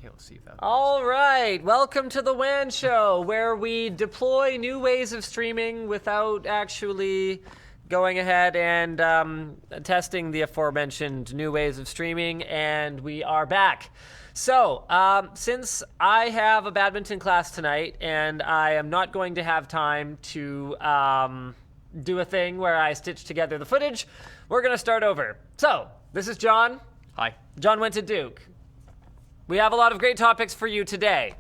Yeah, let's see if that. All right, welcome to the WAN Show, where we deploy new ways of streaming without actually going ahead and testing the aforementioned new ways of streaming, and we are back. So, since I have a badminton class tonight, and I am not going to have time to do a thing where I stitch together the footage, we're going to start over. So, this is John. Hi. John went to Duke. We have a lot of great topics for you today.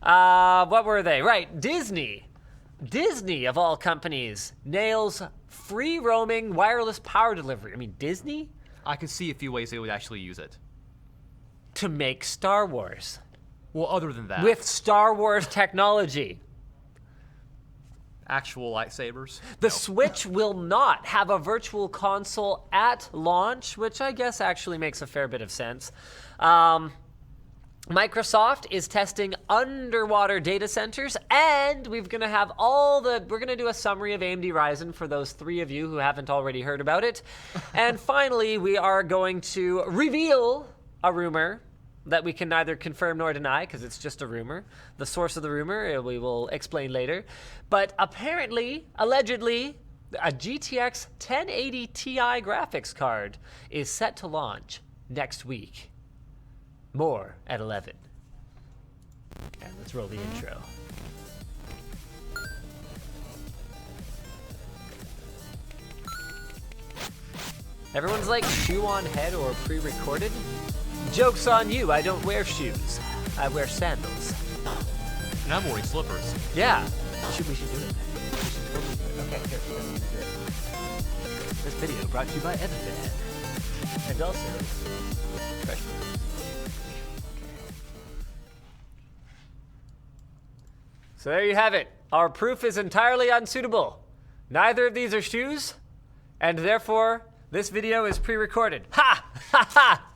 What were they? Right, Disney, of all companies, nails free roaming wireless power delivery. I mean, Disney? I could see a few ways they would actually use it. To make Star Wars. Well, other than that. With Star Wars technology. Actual lightsabers? The Switch will not have a virtual console at launch, which I guess actually makes a fair bit of sense. Microsoft is testing underwater data centers, and we're going to do a summary of AMD Ryzen for those 3 of you who haven't already heard about it. And finally, we are going to reveal a rumor that we can neither confirm nor deny, because it's just a rumor. The source of the rumor, we will explain later. But apparently, allegedly, a GTX 1080 Ti graphics card is set to launch next week. More at 11. And let's roll the intro. Everyone's like, shoe on head or pre-recorded? Joke's on you, I don't wear shoes. I wear sandals. And I'm wearing slippers. Yeah. We should do it. We should totally do it. Okay, here, let's do it. This video brought to you by Epiphan. And also, Freshbooks. So there you have it. Our proof is entirely unsuitable. Neither of these are shoes, and therefore, this video is pre-recorded. Ha! Ha ha!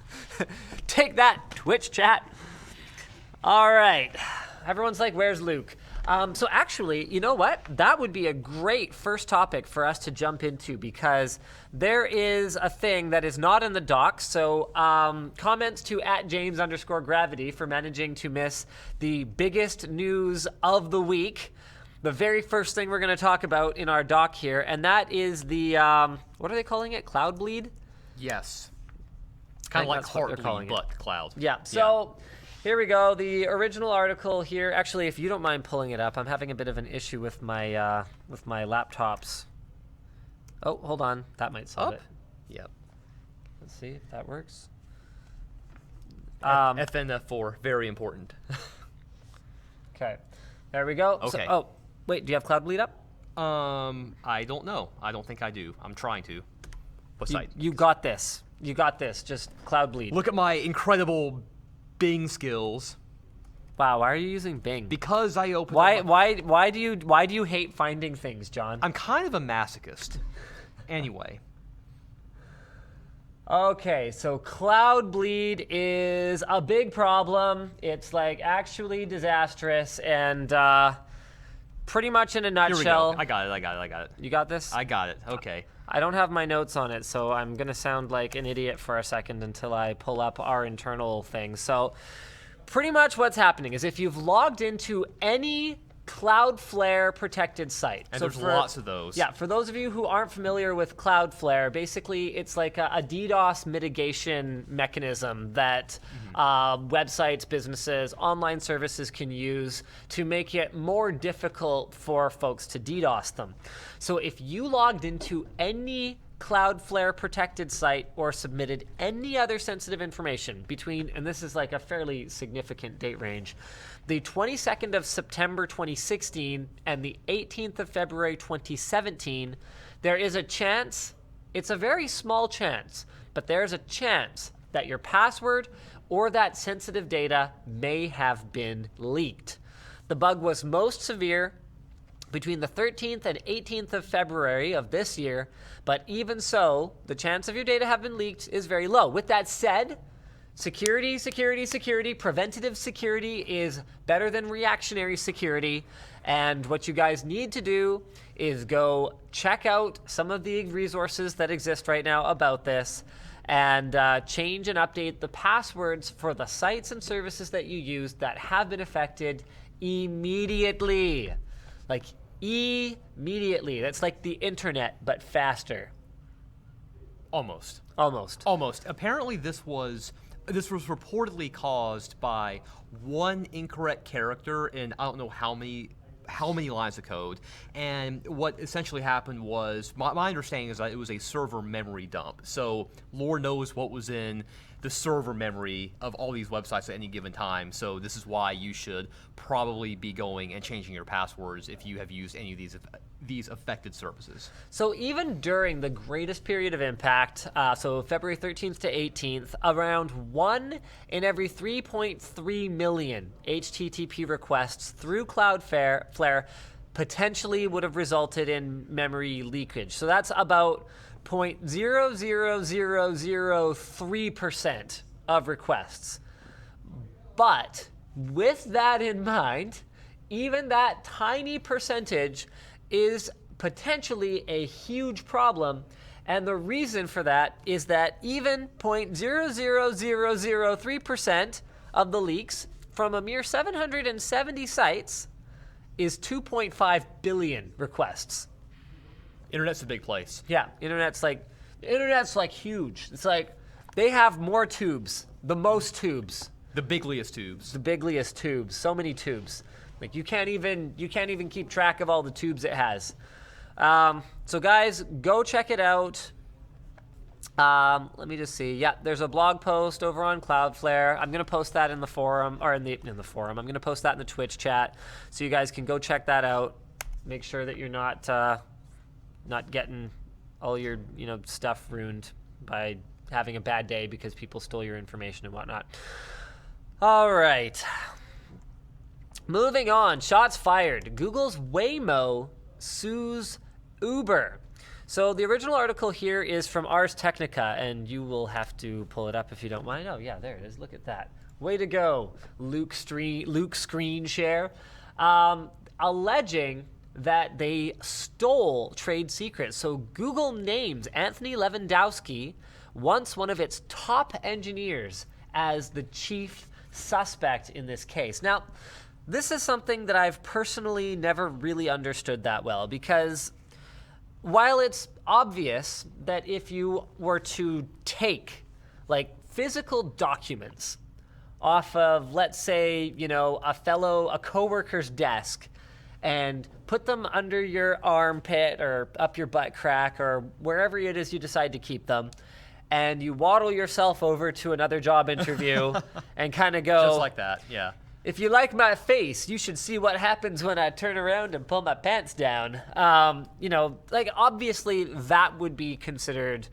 Take that, Twitch chat. All right. Everyone's like, where's Luke? So actually, you know what? That would be a great first topic for us to jump into, because there is a thing that is not in the docs. So comments to @James_gravity for managing to miss the biggest news of the week. The very first thing we're going to talk about in our doc here, and that is the, what are they calling it? Cloudbleed? Yes. It's kind of like Heartbleed, but cloud. Yeah, so here we go. The original article here. Actually, if you don't mind pulling it up, I'm having a bit of an issue with my laptops. Oh, hold on. That might solve it. Yep. Let's see if that works. FNF4, very important. Okay. There we go. Okay. So, wait, do you have Cloudbleed up? I don't know. I don't think I do. I'm trying to. What site? You got this. You got this. Just Cloudbleed. Look at my incredible Bing skills. Wow, why are you using Bing? Because I opened. Why do you hate finding things, John? I'm kind of a masochist. Anyway. Okay, so Cloudbleed is a big problem. It's like actually disastrous, and pretty much in a nutshell. Here we go. I got it. You got this? I got it. Okay. I don't have my notes on it, so I'm going to sound like an idiot for a second until I pull up our internal thing. So pretty much what's happening is if you've logged into any Cloudflare protected site. And so there's lots of those. Yeah, for those of you who aren't familiar with Cloudflare, basically it's like a DDoS mitigation mechanism that websites, businesses, online services can use to make it more difficult for folks to DDoS them. So if you logged into any Cloudflare protected site or submitted any other sensitive information between, and this is like a fairly significant date range, the 22nd of September 2016 and the 18th of February 2017, there is a chance, it's a very small chance, but there's a chance that your password or that sensitive data may have been leaked. The bug was most severe between the 13th and 18th of February of this year, but even so, the chance of your data having been leaked is very low. With that said, security, preventative security is better than reactionary security, and what you guys need to do is go check out some of the resources that exist right now about this, and change and update the passwords for the sites and services that you use that have been affected immediately. Like, immediately. That's like the internet, but faster. Almost. Apparently, this was reportedly caused by one incorrect character in I don't know how many lines of code. And what essentially happened was, my understanding is that it was a server memory dump. So Lord knows what was in the server memory of all these websites at any given time. So this is why you should probably be going and changing your passwords if you have used any of these affected services. So even during the greatest period of impact, so February 13th to 18th, around 1 in every 3.3 million HTTP requests through Cloudflare potentially would have resulted in memory leakage. So that's about 0.00003% of requests. But with that in mind, even that tiny percentage is potentially a huge problem. And the reason for that is that even 0.00003% of the leaks from a mere 770 sites is 2.5 billion requests. Internet's a big place. Yeah, internet's like huge. It's like they have more tubes, the most tubes. The bigliest tubes. The bigliest tubes. So many tubes. Like you can't even keep track of all the tubes it has. So guys, go check it out. Let me just see. Yeah, there's a blog post over on Cloudflare. I'm gonna post that in the forum, or in the forum. I'm gonna post that in the Twitch chat, so you guys can go check that out. Make sure that you're not getting all your stuff ruined by having a bad day because people stole your information and whatnot. All right. Moving on, shots fired. Google's Waymo sues Uber. So the original article here is from Ars Technica, and you will have to pull it up if you don't mind. Oh, yeah, there it is. Look at that. Way to go, Luke Screenshare. Alleging that they stole trade secrets. So Google names Anthony Lewandowski, once one of its top engineers, as the chief suspect in this case. Now, this is something that I've personally never really understood that well, because while it's obvious that if you were to take like physical documents off of, let's say, a coworker's desk and put them under your armpit or up your butt crack or wherever it is you decide to keep them, and you waddle yourself over to another job interview and kind of go, just like that, yeah. If you like my face, you should see what happens when I turn around and pull my pants down. Obviously that would be considered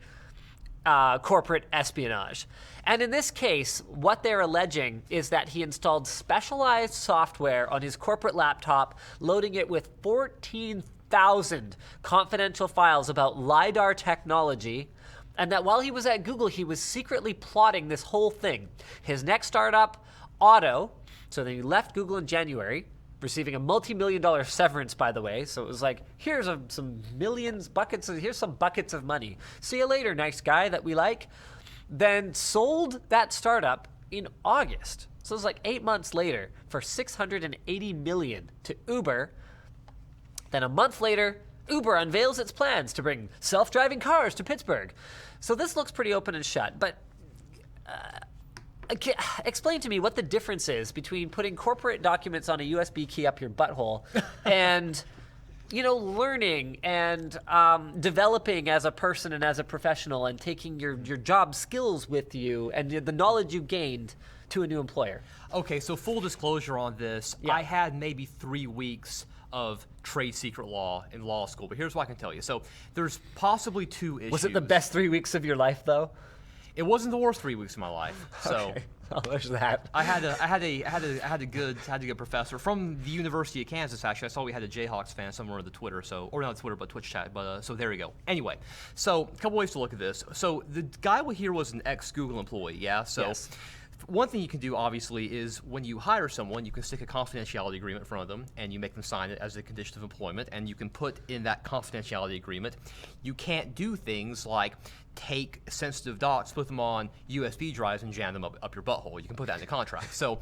corporate espionage. And in this case, what they're alleging is that he installed specialized software on his corporate laptop, loading it with 14,000 confidential files about LiDAR technology, and that while he was at Google, he was secretly plotting this whole thing. His next startup, Otto. So then he left Google in January, receiving a multi-million-dollar severance, by the way. So it was like, here's some here's some buckets of money. See you later, nice guy that we like. Then sold that startup in August. So it was like 8 months later for $680 million to Uber. Then a month later, Uber unveils its plans to bring self-driving cars to Pittsburgh. So this looks pretty open and shut, but explain to me what the difference is between putting corporate documents on a USB key up your butthole and, learning and developing as a person and as a professional and taking your job skills with you and the knowledge you gained to a new employer. Okay, so full disclosure on this, Yeah. I had maybe 3 weeks of trade secret law in law school, but here's what I can tell you. So there's possibly 2 issues. Was it the best 3 weeks of your life, though? It wasn't the worst 3 weeks of my life. So Okay. Oh, there's that. I had a good professor from the University of Kansas. Actually, I saw we had a Jayhawks fan somewhere on the Twitter, or not Twitter, but Twitch chat. But so there we go. Anyway, so a couple ways to look at this. So the guy here was an ex-Google employee. Yeah. So. Yes. One thing you can do, obviously, is when you hire someone, you can stick a confidentiality agreement in front of them, and you make them sign it as a condition of employment, and you can put in that confidentiality agreement, you can't do things like take sensitive docs, put them on USB drives, and jam them up your butthole. You can put that in the contract. So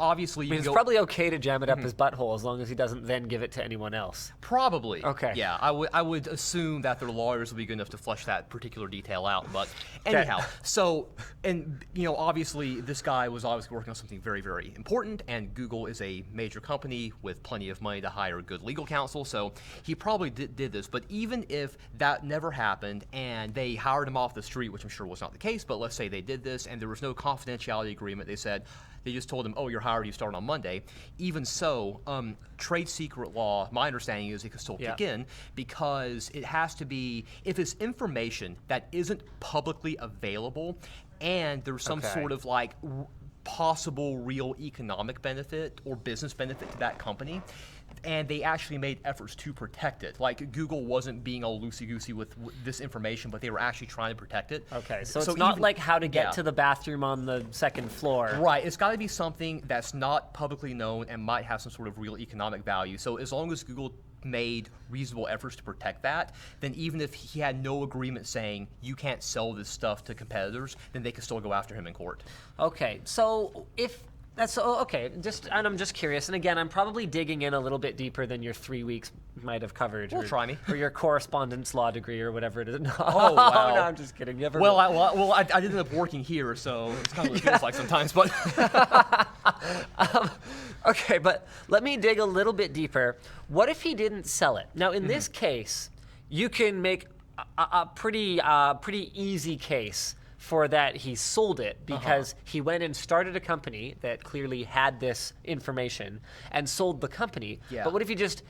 obviously, I mean, it's probably okay to jam it up his butthole as long as he doesn't then give it to anyone else. Probably. Okay. Yeah, I would assume that their lawyers will be good enough to flesh that particular detail out. But anyhow, so and obviously this guy was obviously working on something very, very important, and Google is a major company with plenty of money to hire good legal counsel. So he probably did this. But even if that never happened and they hired him off the street, which I'm sure was not the case, but let's say they did this and there was no confidentiality agreement. They just told him, oh, you're hired, you start on Monday. Even so, trade secret law, my understanding is it could still kick in because it has to be, if it's information that isn't publicly available and there's some sort of like possible real economic benefit or business benefit to that company, and they actually made efforts to protect it. Like Google wasn't being all loosey-goosey with this information, but they were actually trying to protect it. Okay, so it's not like how to get to the bathroom on the second floor. Right, it's got to be something that's not publicly known and might have some sort of real economic value. So as long as Google made reasonable efforts to protect that, then even if he had no agreement saying you can't sell this stuff to competitors, then they could still go after him in court. Okay, so if that's okay, and I'm just curious, and again, I'm probably digging in a little bit deeper than your 3 weeks might have covered. Try me. Or your correspondence law degree or whatever it is. No, oh, wow. No, I'm just kidding. You ever I did end up working here, so it's kind of what it feels like sometimes. But okay, but let me dig a little bit deeper. What if he didn't sell it? Now, in this case, you can make a pretty easy case for that he sold it because he went and started a company that clearly had this information and sold the company. Yeah. But what if he just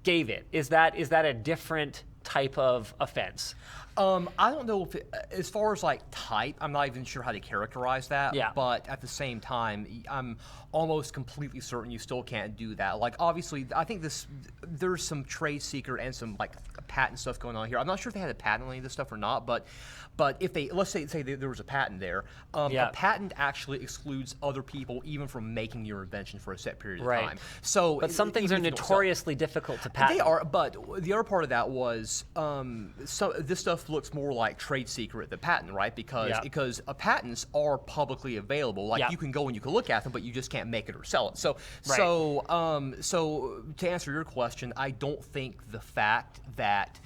gave it? Is that a different type of offense? I don't know if as far as like type, I'm not even sure how to characterize that. Yeah. But at the same time, I'm almost completely certain you still can't do that. Like obviously, I think there's some trade secret and some like patent stuff going on here. I'm not sure if they had a patent on any of this stuff or not, but if they, let's say there was a patent there, a patent actually excludes other people even from making your invention for a set period of time. So, but some things are notoriously difficult to patent. They are, but the other part of that was so this stuff looks more like trade secret than patent, right? Because patents are publicly available. Like you can go and you can look at them, but you just can't make it or sell it. So to answer your question, I don't think the fact that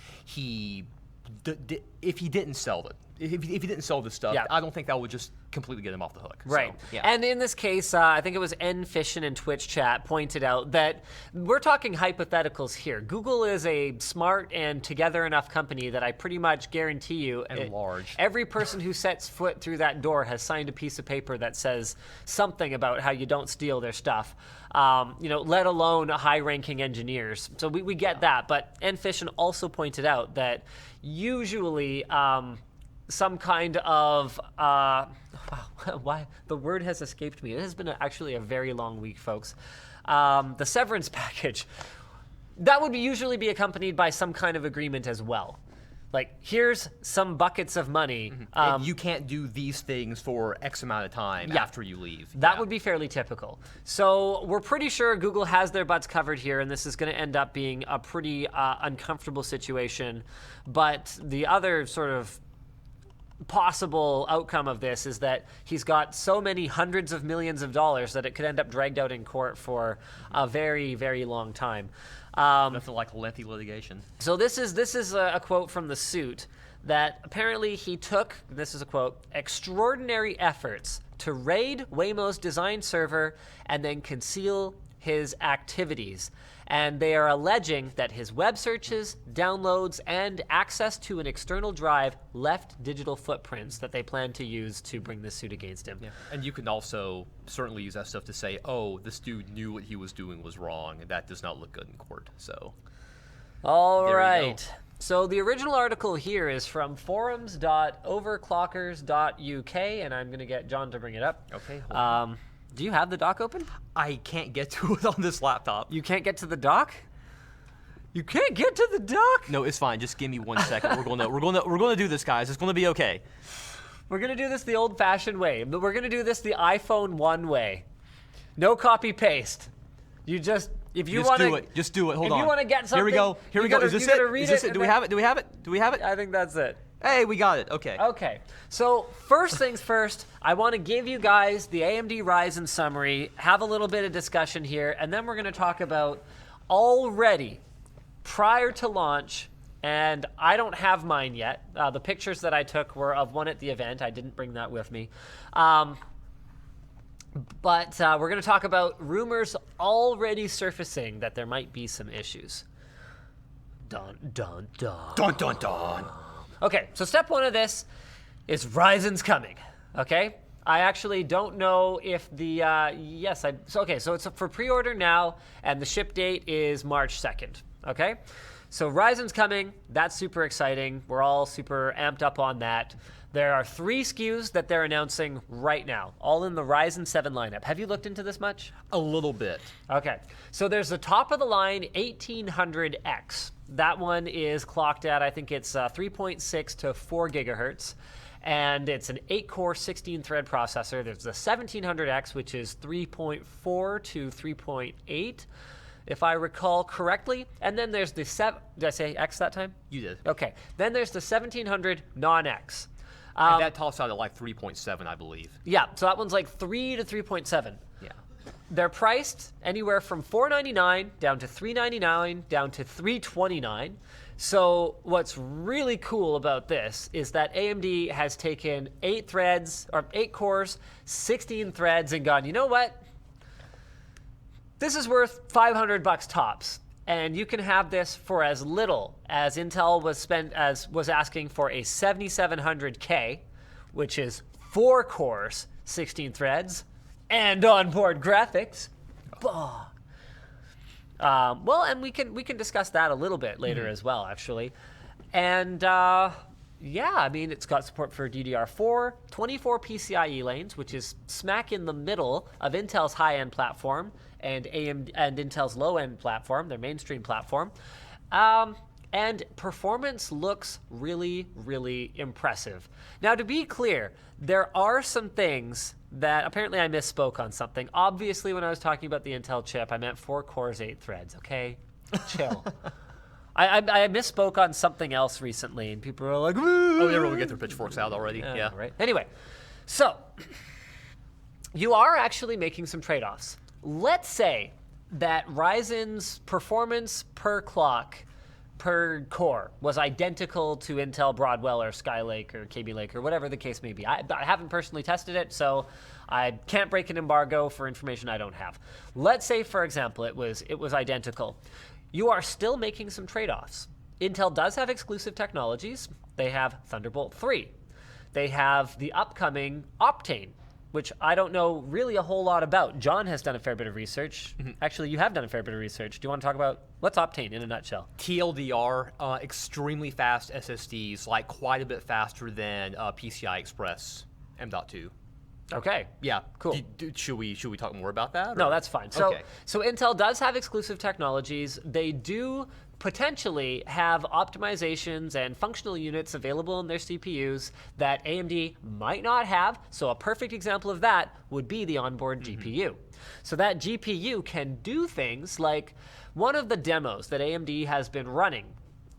if he didn't sell it, if he didn't sell this stuff, I don't think that would just completely get him off the hook. Right. So, And in this case, I think it was Epiphan in Twitch chat pointed out that we're talking hypotheticals here. Google is a smart and together enough company that I pretty much guarantee you, and large. Every person who sets foot through that door has signed a piece of paper that says something about how you don't steal their stuff. Let alone high-ranking engineers. So we get that. But Epiphan also pointed out that usually some kind of why the word has escaped me. It has been actually a very long week, folks. The severance package that would usually be accompanied by some kind of agreement as well. Like, here's some buckets of money. And you can't do these things for X amount of time after you leave. That would be fairly typical. So we're pretty sure Google has their butts covered here, and this is going to end up being a pretty uncomfortable situation. But the other sort of possible outcome of this is that he's got so many hundreds of millions of dollars that it could end up dragged out in court for a very, very long time. Nothing like lengthy litigation. So this is a quote from the suit that apparently he took, this is a quote, extraordinary efforts to raid Waymo's design server and then conceal his activities. And they are alleging that his web searches, downloads, and access to an external drive left digital footprints that they plan to use to bring this suit against him. Yeah. And you can also certainly use that stuff to say, oh, this dude knew what he was doing was wrong, and that does not look good in court. So, all right. So the original article here is from forums.overclockers.uk, and I'm going to get John to bring it up. Okay. Do you have the doc open? I can't get to it on this laptop. You can't get to the doc? You can't get to the doc? No, it's fine. Just give me 1 second. We're gonna do this, guys. It's gonna be okay. We're gonna do this the old-fashioned way. But we're gonna do this the iPhone 1 way. No copy paste. You just want to just do it. Hold on. If you want to get something, Here we go. Is this it? Do we have it? I think that's it. Hey, we got it. Okay. Okay, so first things first, I want to give you guys the AMD Ryzen summary, have a little bit of discussion here, and then we're going to talk about already, prior to launch, and I don't have mine yet. The pictures that I took were of one at the event. I didn't bring that with me. But we're going to talk about rumors already surfacing that there might be some issues. Dun, dun, dun. Dun, dun, dun. Okay, so step one of this is Ryzen's coming, okay? I actually don't know if the, so it's for pre-order now, and the ship date is March 2nd, okay? So Ryzen's coming, that's super exciting. We're all super amped up on that. There are 3 SKUs that they're announcing right now, all in the Ryzen 7 lineup. Have you looked into this much? A little bit. Okay, so there's the top of the line 1800X. That one is clocked at, I think it's 3.6 to 4 gigahertz. And it's an 8-core, 16-thread processor. There's the 1700X, which is 3.4 to 3.8, if I recall correctly. And then there's the did I say X that time? You did. Okay. Then there's the 1700 non-X. And that tops out at like 3.7, I believe. Yeah, so that one's like 3 to 3.7. Yeah. They're priced anywhere from $499 down to $399 down to $329. So what's really cool about this is that AMD has taken 8 cores, 16 threads, and gone, you know what? This is worth $500 tops. And you can have this for as little as Intel was asking for a 7700K, which is 4 cores, 16 threads, and onboard graphics. And we can discuss that a little bit later as well, actually. And yeah, I mean, it's got support for DDR4, 24 PCIe lanes, which is smack in the middle of Intel's high-end platform and Intel's low-end platform, their mainstream platform. And performance looks really, really impressive. Now, to be clear, there are some things that apparently I misspoke on something. Obviously, when I was talking about the Intel chip, I meant 4 cores, 8 threads, okay? Chill. I misspoke on something else recently, and people were like, oh, yeah, we get their pitchforks out already. Yeah. Right. Anyway, so you are actually making some trade-offs. Let's say that Ryzen's performance per clock per core was identical to Intel Broadwell or Skylake or Kaby Lake or whatever the case may be. I haven't personally tested it, so I can't break an embargo for information I don't have. Let's say, for example, it was identical. You are still making some trade-offs. Intel does have exclusive technologies. They have Thunderbolt 3. They have the upcoming Optane, which I don't know really a whole lot about. John has done a fair bit of research. Actually, you have done a fair bit of research. Do you want to talk about what's Optane in a nutshell? TLDR, extremely fast SSDs, like quite a bit faster than PCI Express M.2. Okay. Yeah. Cool. Should we talk more about that? Or? No, that's fine. So, okay. So Intel does have exclusive technologies. They do potentially have optimizations and functional units available in their CPUs that AMD might not have. So a perfect example of that would be the onboard GPU. So that GPU can do things like one of the demos that AMD has been running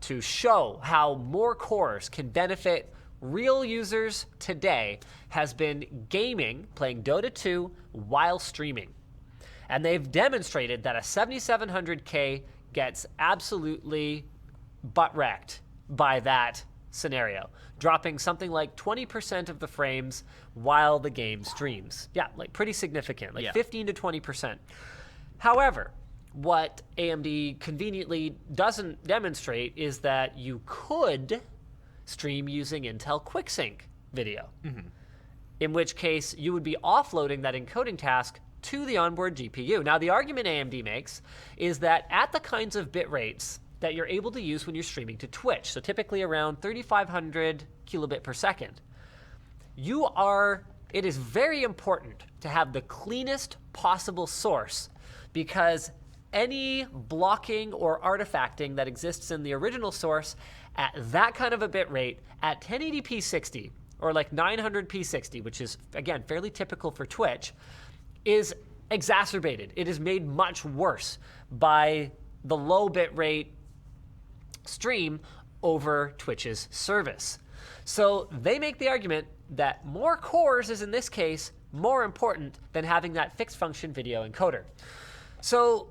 to show how more cores can benefit real users today has been gaming, playing Dota 2 while streaming. And they've demonstrated that a 7700K gets absolutely butt-wrecked by that scenario, dropping something like 20% of the frames while the game streams. Yeah, like pretty significant, like 15 to 20%. However, what AMD conveniently doesn't demonstrate is that you could stream using Intel QuickSync video, in which case you would be offloading that encoding task to the onboard GPU. Now, the argument AMD makes is that at the kinds of bit rates that you're able to use when you're streaming to Twitch, so typically around 3,500 kilobit per second, it is very important to have the cleanest possible source, because any blocking or artifacting that exists in the original source at that kind of a bit rate at 1080p 60 or like 900p 60, which is, again, fairly typical for Twitch, is exacerbated. It is made much worse by the low bit rate stream over Twitch's service. So they make the argument that more cores is in this case more important than having that fixed function video encoder. So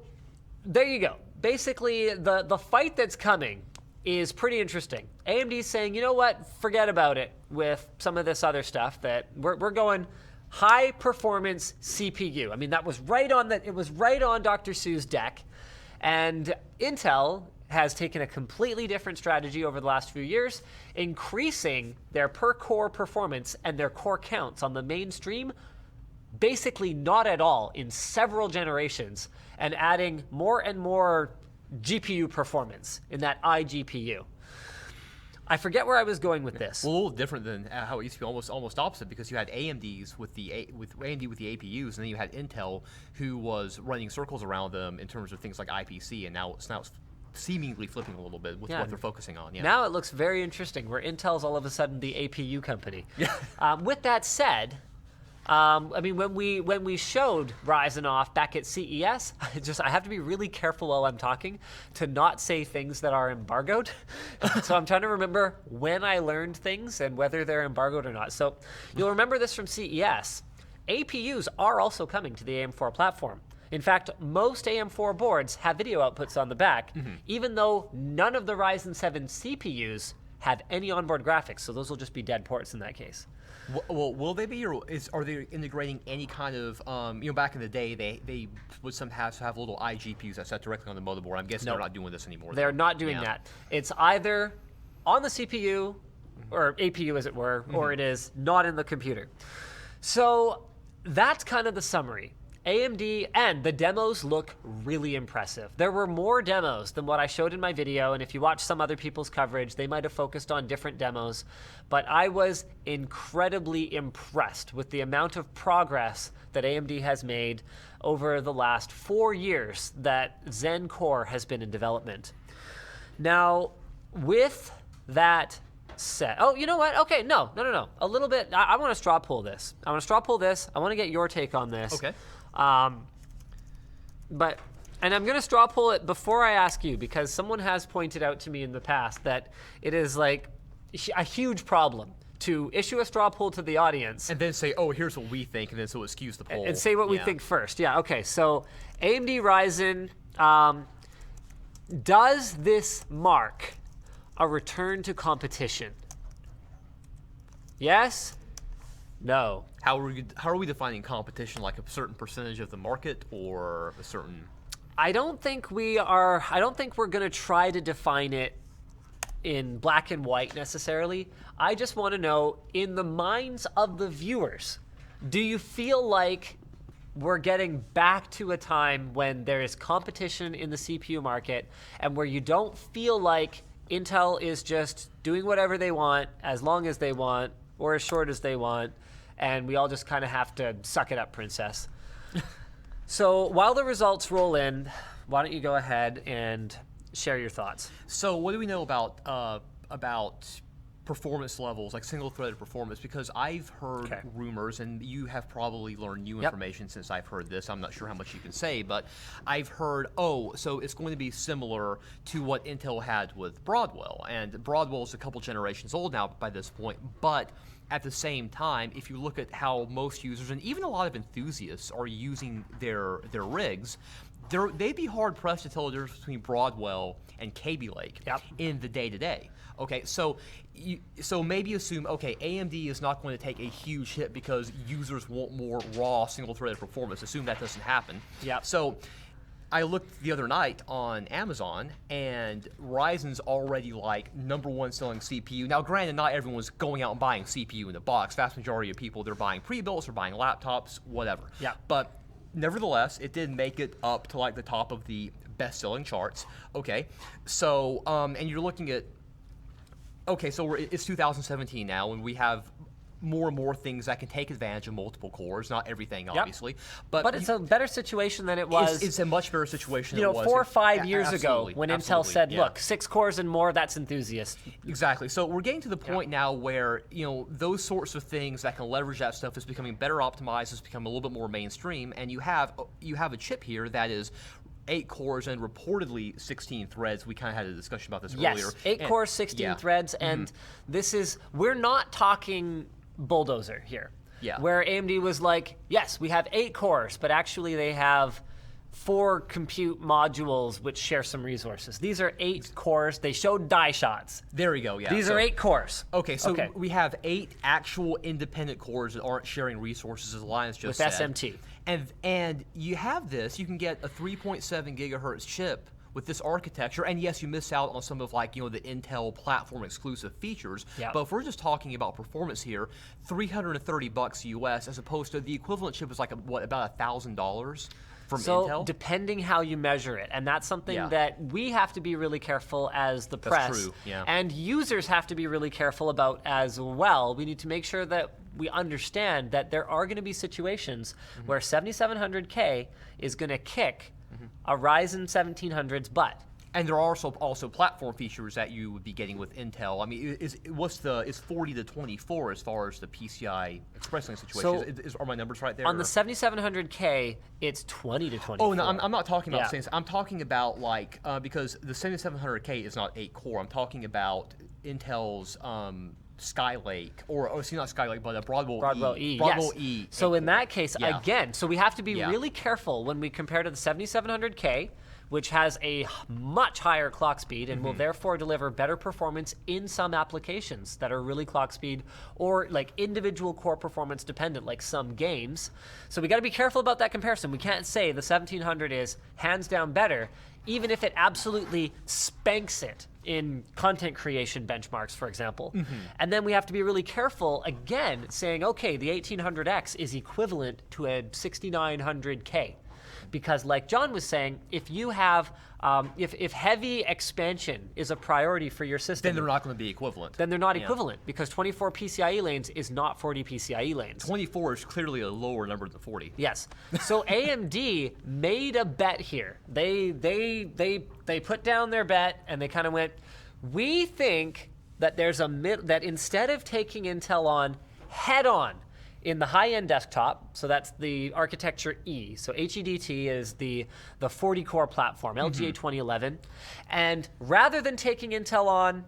there you go. Basically, the fight that's coming is pretty interesting. AMD's saying, you know what, forget about it with some of this other stuff, that we're going high performance CPU. I mean, that was right on it was right on Dr. Sue's deck. And Intel has taken a completely different strategy over the last few years, increasing their per core performance and their core counts on the mainstream basically not at all in several generations, and adding more and more GPU performance in that iGPU. I forget where I was going with this. Well, a little different than how it used to be, almost opposite, because you had AMD's with AMD with the APUs, and then you had Intel, who was running circles around them in terms of things like IPC, and now it's seemingly flipping a little bit with what they're focusing on. Yeah. Now it looks very interesting, where Intel's all of a sudden the APU company. With that said, I mean, when we showed Ryzen off back at CES, I have to be really careful while I'm talking to not say things that are embargoed. So I'm trying to remember when I learned things and whether they're embargoed or not. So you'll remember this from CES. APUs are also coming to the AM4 platform. In fact, most AM4 boards have video outputs on the back, even though none of the Ryzen 7 CPUs have any onboard graphics. So those will just be dead ports in that case. Well, will they be, or are they integrating any kind of, back in the day, they would sometimes have little iGPUs that set directly on the motherboard. I'm guessing they're not doing this anymore. They're not doing that. It's either on the CPU, or APU as it were, or it is not in the computer. So that's kind of the summary. AMD, and the demos look really impressive. There were more demos than what I showed in my video, and if you watch some other people's coverage, they might have focused on different demos, but I was incredibly impressed with the amount of progress that AMD has made over the last 4 years that Zen Core has been in development. Now, with that said, oh, you know what? Okay, no. A little bit, I want to straw poll this. I want to get your take on this. Okay. And I'm going to straw poll it before I ask you, because someone has pointed out to me in the past that it is like a huge problem to issue a straw poll to the audience. And then say, oh, here's what we think, and then so it skews the poll. And say what we think first. Yeah, okay. So AMD Ryzen, does this mark a return to competition? Yes? No. How are we defining competition? Like a certain percentage of the market, or a certain? I don't think we're going to try to define it in black and white necessarily. I just want to know, in the minds of the viewers, do you feel like we're getting back to a time when there is competition in the CPU market, and where you don't feel like Intel is just doing whatever they want, as long as they want, or as short as they want, and we all just kind of have to suck it up, princess? So while the results roll in, why don't you go ahead and share your thoughts? So what do we know about performance levels, like single-threaded performance? Because I've heard rumors, and you have probably learned new information since I've heard this. I'm not sure how much you can say, but I've heard, so it's going to be similar to what Intel had with Broadwell. And Broadwell is a couple generations old now by this point, but at the same time, if you look at how most users, and even a lot of enthusiasts, are using their rigs, they'd be hard-pressed to tell the difference between Broadwell and Kaby Lake in the day-to-day. Okay, so maybe assume, AMD is not going to take a huge hit because users want more raw single-threaded performance. Assume that doesn't happen. Yeah. So I looked the other night on Amazon, and Ryzen's already like #1 selling CPU. Now, granted, not everyone's going out and buying CPU in the box. Vast majority of people, they're buying pre-builts or buying laptops, whatever. Yeah. But nevertheless, it did make it up to like the top of the best-selling charts. Okay, so and you're looking at, so it's 2017 now, and we have more and more things that can take advantage of multiple cores. Not everything, obviously, but it's a better situation than it was. It's a much better situation than it was 4 or 5 years ago, when Intel said, "Look, 6 cores and more, that's enthusiast." Exactly. So we're getting to the point now where those sorts of things that can leverage that stuff is becoming better optimized. It's becoming a little bit more mainstream, and you have a chip here that is 8 cores and reportedly 16 threads. We kind of had a discussion about this yes, earlier. 8 cores, 16 threads, and this is, we're not talking bulldozer here. Yeah. Where AMD was like, yes, we have 8 cores, but actually they have 4 compute modules which share some resources. These are 8 cores. They showed die shots. There we go, yeah. These are 8 cores. Okay, so we have 8 actual independent cores that aren't sharing resources, as Linus just With said. SMT. And you have this, you can get a 3.7 gigahertz chip with this architecture, and yes, you miss out on some of the Intel platform exclusive features. Yep. But if we're just talking about performance here, $330 US, as opposed to the equivalent chip is about $1,000 from Intel. So depending how you measure it, and that's something that we have to be really careful as the press. That's true, yeah. And users have to be really careful about as well. We need to make sure that we understand that there are going to be situations where 7700K is going to kick a Ryzen 1700's butt. And there are also platform features that you would be getting with Intel. I mean, is 40 to 24 as far as the PCI Express Link situation? So are my numbers right there? On the 7700K, it's 20 to 24. Oh no, I'm not talking about things. I'm talking about because the 7700K is not 8 core. I'm talking about Intel's Skylake, or not Skylake, but a Broadwell E. Broadwell yes. E. So in that case, Yeah. again, so we have to be really careful when we compare to the 7700K, which has a much higher clock speed and will therefore deliver better performance in some applications that are really clock speed or individual core performance dependent, like some games. So we got to be careful about that comparison. We can't say the 1700 is hands down better, even if it absolutely spanks it in content creation benchmarks, for example. And then we have to be really careful, again, saying, okay, the 1800X is equivalent to a 6900K. Because like John was saying, if you have, if heavy expansion is a priority for your system, then they're not going to be equivalent. Then they're not equivalent, because 24 PCIe lanes is not 40 PCIe lanes. 24 is clearly a lower number than 40. Yes. So AMD made a bet here. They put down their bet and they kind of went, we think that there's that instead of taking Intel on head on in the high-end desktop, so that's the architecture E. So HEDT is the 40-core platform, LGA 2011. And rather than taking Intel on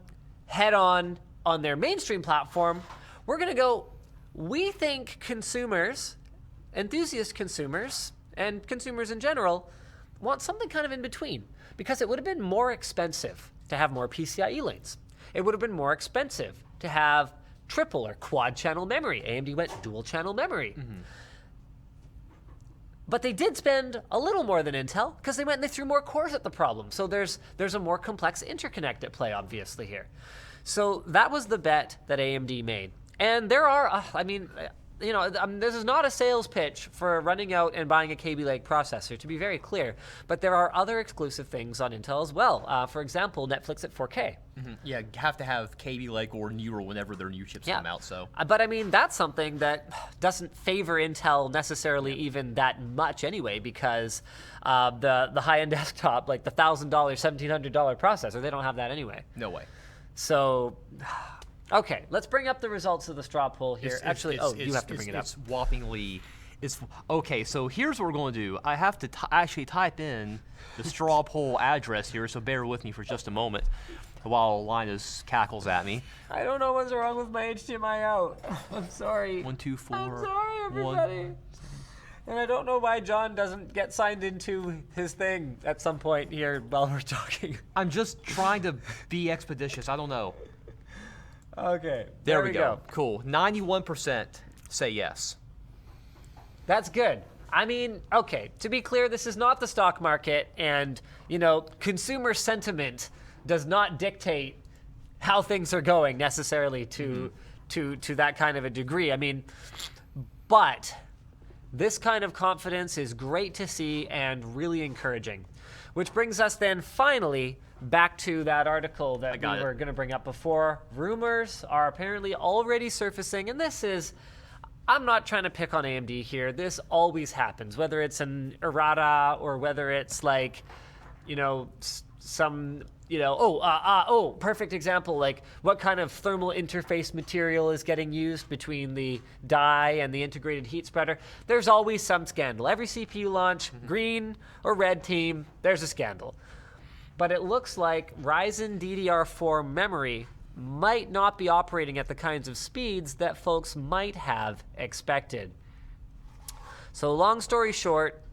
head-on on their mainstream platform, we're going to go, we think consumers, enthusiast consumers, and consumers in general want something kind of in between. Because it would have been more expensive to have more PCIe lanes. It would have been more expensive to have triple or quad channel memory. AMD went dual channel memory. But they did spend a little more than Intel because they went and they threw more cores at the problem. So there's a more complex interconnect at play, obviously, here. So that was the bet that AMD made. And there are, this is not a sales pitch for running out and buying a Kaby Lake processor, to be very clear. But there are other exclusive things on Intel as well. For example, Netflix at 4K. Yeah, have to have Kaby Lake or Neural whenever their new chips come out. So, but I mean, that's something that doesn't favor Intel necessarily even that much anyway, because the high-end desktop, like the $1,000, $1,700 processor, they don't have that anyway. No way. So, okay, let's bring up the results of the straw poll here. You have to bring it up. It's whoppingly. Okay, so here's what we're going to do. I have to actually type in the straw poll address here, so bear with me for just a moment while Linus cackles at me. I don't know what's wrong with my HDMI out. I'm sorry. 1, 2, 4. I'm sorry, everybody. And I don't know why John doesn't get signed into his thing at some point here while we're talking. I'm just trying to be expeditious. I don't know. Okay. There we go. Cool. 91% say yes. That's good. I mean, okay, to be clear, this is not the stock market, and, consumer sentiment does not dictate how things are going necessarily to that kind of a degree. I mean, but this kind of confidence is great to see and really encouraging. Which brings us then finally back to that article that we were going to bring up before. Rumors are apparently already surfacing, and this is, I'm not trying to pick on AMD here. This always happens, whether it's an errata or whether it's some perfect example, like what kind of thermal interface material is getting used between the die and the integrated heat spreader. There's always some scandal. Every CPU launch, green or red team, there's a scandal. But it looks like Ryzen DDR4 memory might not be operating at the kinds of speeds that folks might have expected. So long story short,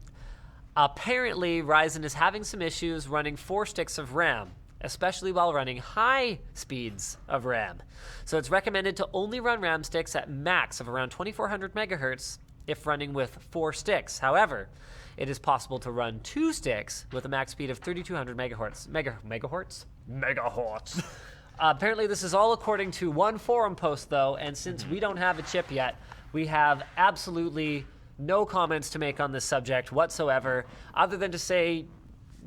apparently Ryzen is having some issues running 4 sticks of RAM, especially while running high speeds of RAM. So it's recommended to only run RAM sticks at max of around 2400 megahertz if running with 4 sticks. However, it is possible to run 2 sticks with a max speed of 3200 megahertz. Megahertz. Apparently this is all according to one forum post though, and since we don't have a chip yet, we have absolutely no comments to make on this subject whatsoever, other than to say,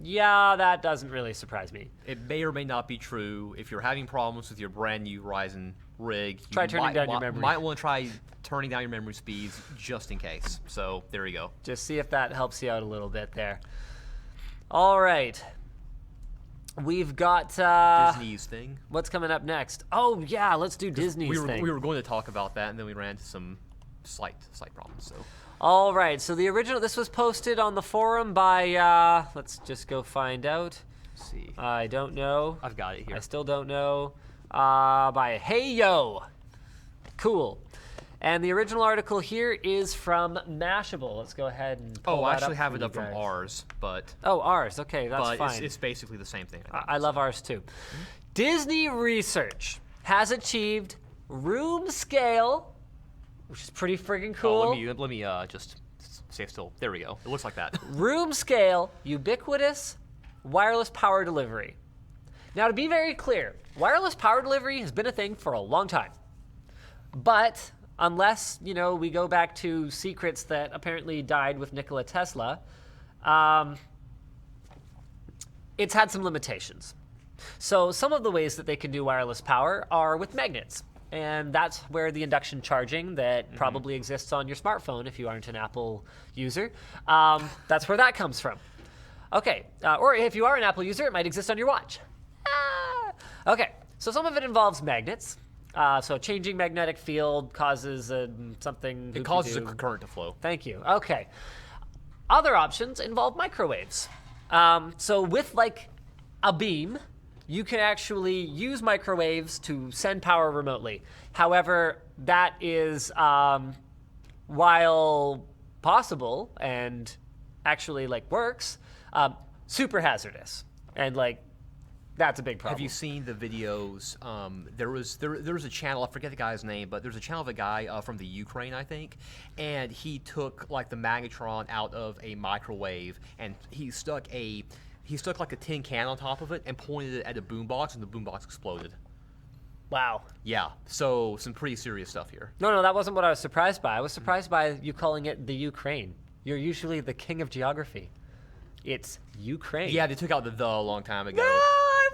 yeah, that doesn't really surprise me. It may or may not be true. If you're having problems with your brand new Ryzen rig, try turning down your memory. Might want to try turning down your memory speeds just in case. So there you go. Just see if that helps you out a little bit there. All right. We've got Disney's thing. What's coming up next? Oh yeah, let's do Disney's thing. We were going to talk about that, and then we ran into some slight problems. So. All right, so the original, this was posted on the forum by, let's just go find out. Let's see. I don't know. I've got it here. I still don't know. By Hey Yo. Cool. And the original article here is from Mashable. Let's go ahead and pull I that actually up have for it you up from guys. ours, but... Oh, ours. Okay, that's but fine. It's basically the same thing. I love ours too. Disney Research has achieved room scale, which is pretty friggin' cool. Let me just stay still. There we go. It looks like that. Room scale, ubiquitous, wireless power delivery. Now, to be very clear, wireless power delivery has been a thing for a long time. But unless, we go back to secrets that apparently died with Nikola Tesla, it's had some limitations. So some of the ways that they can do wireless power are with magnets. And that's where the induction charging that probably exists on your smartphone if you aren't an Apple user, that's where that comes from. Okay, or if you are an Apple user, it might exist on your watch. Okay, so some of it involves magnets. So changing magnetic field causes something. It causes a current to flow. Thank you. Okay. Other options involve microwaves. So with like a beam, you can actually use microwaves to send power remotely. However, that is, while possible and actually works, super hazardous. And that's a big problem. Have you seen the videos? There was a channel, I forget the guy's name, but there's a channel of a guy from the Ukraine, I think, and he took the magnetron out of a microwave and he stuck a tin can on top of it and pointed it at a boombox, and the boombox exploded. Wow. Yeah, so some pretty serious stuff here. No, that wasn't what I was surprised by. I was surprised by you calling it the Ukraine. You're usually the king of geography. It's Ukraine. Yeah, they took out the a long time ago.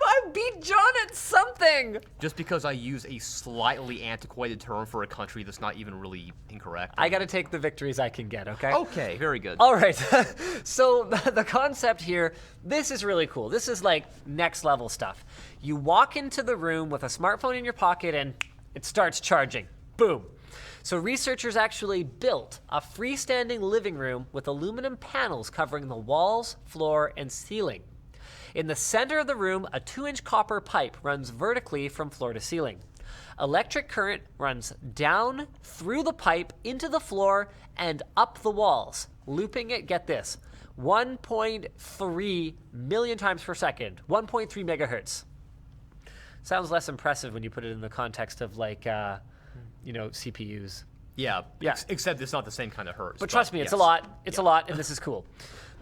I beat John at something. Just because I use a slightly antiquated term for a country that's not even really incorrect. I got to take the victories I can get, okay? Okay, very good. All right. So the concept here, this is really cool. This is next level stuff. You walk into the room with a smartphone in your pocket and it starts charging. Boom. So researchers actually built a freestanding living room with aluminum panels covering the walls, floor, and ceiling. In the center of the room, a 2-inch copper pipe runs vertically from floor to ceiling. Electric current runs down through the pipe into the floor and up the walls, looping it, get this, 1.3 million times per second, 1.3 megahertz. Sounds less impressive when you put it in the context of CPUs. Yeah. Except it's not the same kind of hertz. But trust me, it's a lot. It's a lot, and this is cool.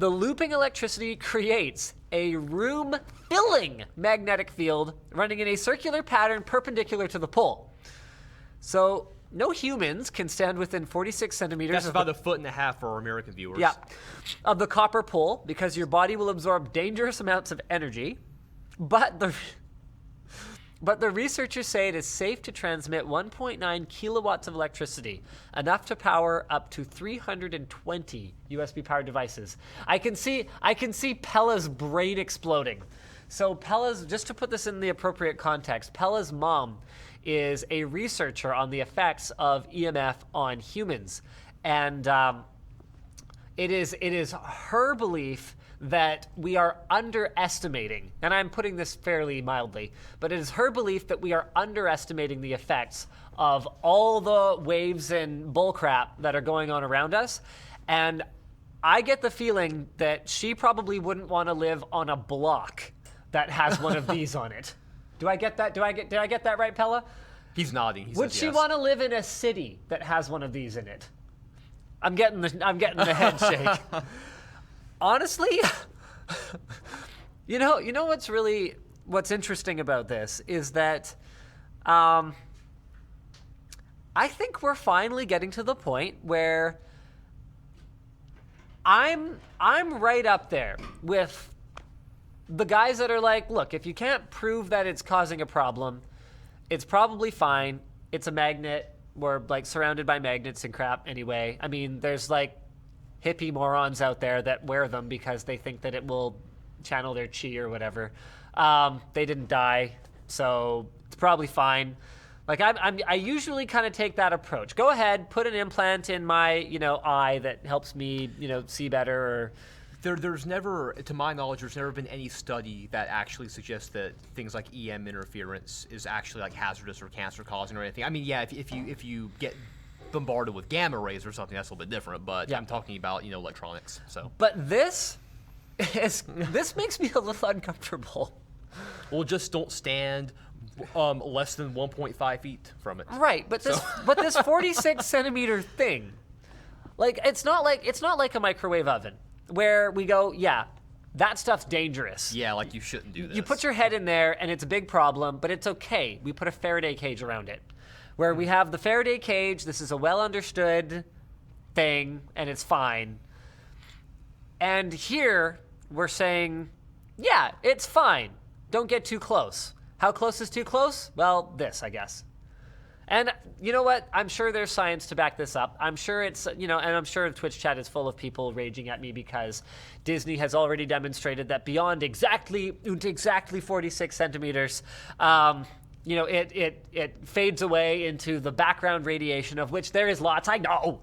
The looping electricity creates a room-filling magnetic field running in a circular pattern perpendicular to the pole. So no humans can stand within 46 centimeters. That's about a foot and a half for our American viewers. Yeah, of the copper pole, because your body will absorb dangerous amounts of energy. But the researchers say it is safe to transmit 1.9 kilowatts of electricity, enough to power up to 320 USB-powered devices. I can see Pella's brain exploding. So Pella's, just to put this in the appropriate context, Pella's mom is a researcher on the effects of EMF on humans. And it is her belief that we are underestimating, and I'm putting this fairly mildly, but it is her belief that we are underestimating the effects of all the waves and bullcrap that are going on around us. And I get the feeling that she probably wouldn't want to live on a block that has one of these on it. Do I get that? Did I get that right, Pella? He's nodding. Would she want to live in a city that has one of these in it? I'm getting the head shake. Honestly, you know what's interesting about this is that I think we're finally getting to the point where I'm right up there with the guys that are like, look, if you can't prove that it's causing a problem, it's probably fine. It's a magnet. We're like surrounded by magnets and crap anyway. I mean, there's like hippie morons out there that wear them because they think that it will channel their chi or whatever. They didn't die, so it's probably fine. Like I usually kind of take that approach. Go ahead, put an implant in my eye that helps me see better. Or there's never, to my knowledge, there's never been any study that actually suggests that things like EM interference is actually like hazardous or cancer causing or anything. I mean, yeah, if you get bombarded with gamma rays or something, that's a little bit different. But yeah. I'm talking about electronics. So, but this makes me a little uncomfortable. Well, just don't stand less than 1.5 feet from it. Right, but this 46 centimeter thing, like it's not like a microwave oven where we go, yeah, that stuff's dangerous. Yeah, like you shouldn't do this. You put your head in there and it's a big problem, but it's okay. We put a Faraday cage around it. Where we have the Faraday cage, this is a well understood thing and it's fine. And here we're saying, yeah, it's fine. Don't get too close. How close is too close? Well, this, I guess. And you know what? I'm sure there's science to back this up. I'm sure it's, and I'm sure Twitch chat is full of people raging at me because Disney has already demonstrated that beyond exactly 46 centimeters, it fades away into the background radiation, of which there is lots, I know.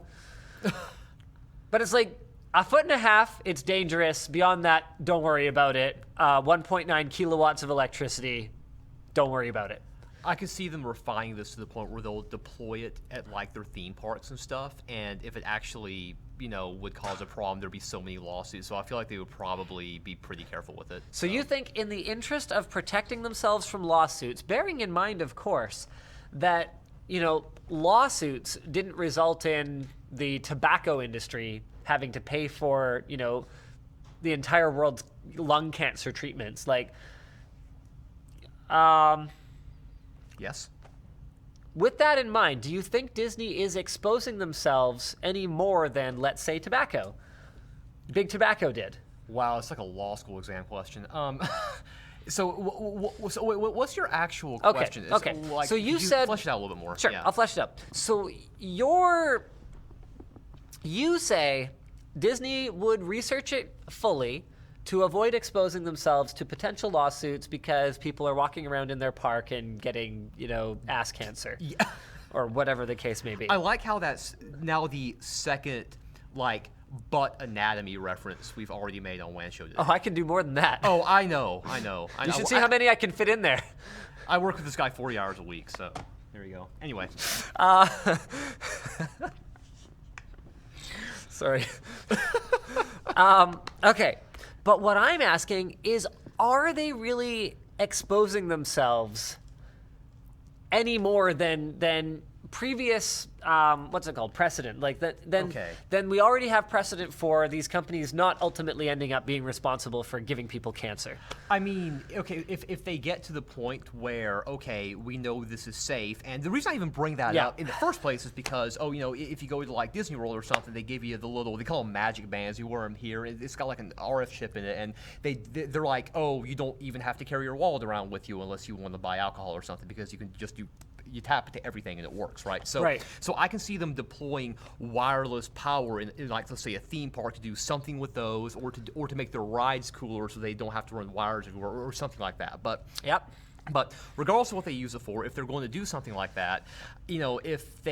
But it's like, 1.5 feet, it's dangerous. Beyond that, don't worry about it. 1.9 kilowatts of electricity, don't worry about it. I could see them refining this to the point where they'll deploy it at like their theme parks and stuff, and if it actually, would cause a problem, there'd be so many lawsuits. So I feel like they would probably be pretty careful with it. So you think in the interest of protecting themselves from lawsuits, bearing in mind, of course, that, lawsuits didn't result in the tobacco industry having to pay for, the entire world's lung cancer treatments, like, Yes. With that in mind, do you think Disney is exposing themselves any more than, let's say, tobacco? Big Tobacco did. Wow, it's like a law school exam question. So what's your actual question? Okay. Like, so you said, flesh it out a little bit more. Sure, yeah. I'll flesh it out. So you say Disney would research it fully to avoid exposing themselves to potential lawsuits because people are walking around in their park and getting, ass cancer. Yeah. Or whatever the case may be. I like how that's now the second, butt anatomy reference we've already made on WAN Show today. Oh, I can do more than that. Oh, I know. You should see how many I can fit in there. I work with this guy 40 hours a week, so there you go. Anyway. Sorry. Okay. But what I'm asking is, are they really exposing themselves any more than previous, precedent? Then we already have precedent for these companies not ultimately ending up being responsible for giving people cancer. I mean, okay, if they get to the point where, okay, we know this is safe, and the reason I even bring that up in the first place is because, if you go to Disney World or something, they give you the little, they call them magic bands, you wear them here, and it's got like an RF chip in it, and they're like, oh, you don't even have to carry your wallet around with you unless you want to buy alcohol or something, because you can just do you tap into everything and it works, right? So Right. so I can see them deploying wireless power in like, let's say, a theme park to do something with those, or to make their rides cooler so they don't have to run wires everywhere, or something like that. But Yep. But regardless of what they use it for, if they're going to do something like that, if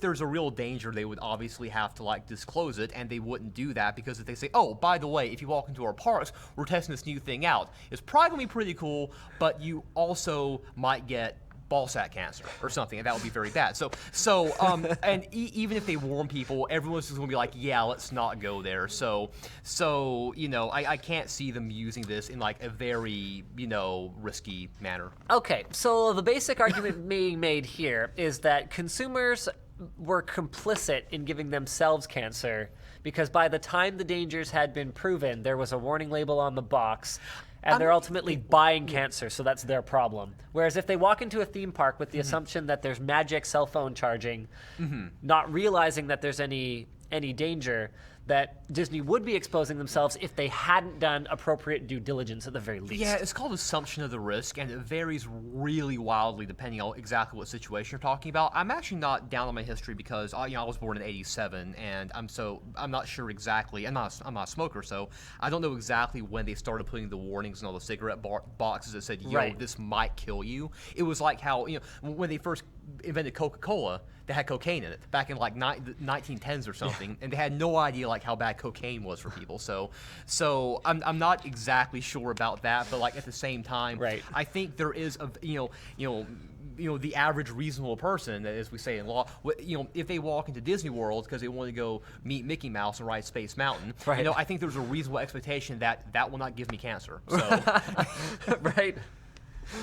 there's a real danger, they would obviously have to like disclose it, and they wouldn't do that because if they say, oh, by the way, if you walk into our parks, we're testing this new thing out, it's probably gonna be pretty cool, but you also might get ballsack cancer or something, and that would be very bad. And even if they warn people, everyone's just gonna be like, yeah, let's not go there. So I can't see them using this in like a very risky manner. Okay, so the basic argument being made here is that consumers were complicit in giving themselves cancer because by the time the dangers had been proven, there was a warning label on the box. And they're ultimately buying cancer, so that's their problem. Whereas if they walk into a theme park with the assumption that there's magic cell phone charging, not realizing that there's any danger, that Disney would be exposing themselves if they hadn't done appropriate due diligence at the very least. Yeah, it's called assumption of the risk, and it varies really wildly depending on exactly what situation you're talking about. I'm actually not down on my history because I was born in '87, and I'm not sure exactly. I'm not a smoker, so I don't know exactly when they started putting the warnings in all the cigarette boxes that said, "Yo, this might kill you." It was like how when they first invented Coca-Cola, they had cocaine in it back in like 1910s or something, and they had no idea like how bad cocaine was for people. So I'm not exactly sure about that, but like at the same time, I think there is the average reasonable person, as we say in law, if they walk into Disney World because they want to go meet Mickey Mouse and ride Space Mountain, I think there's a reasonable expectation that will not give me cancer. So Right.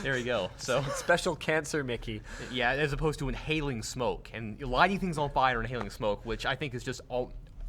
There you go. So special cancer Mickey. Yeah, as opposed to inhaling smoke and lighting things on fire and inhaling smoke, which I think is just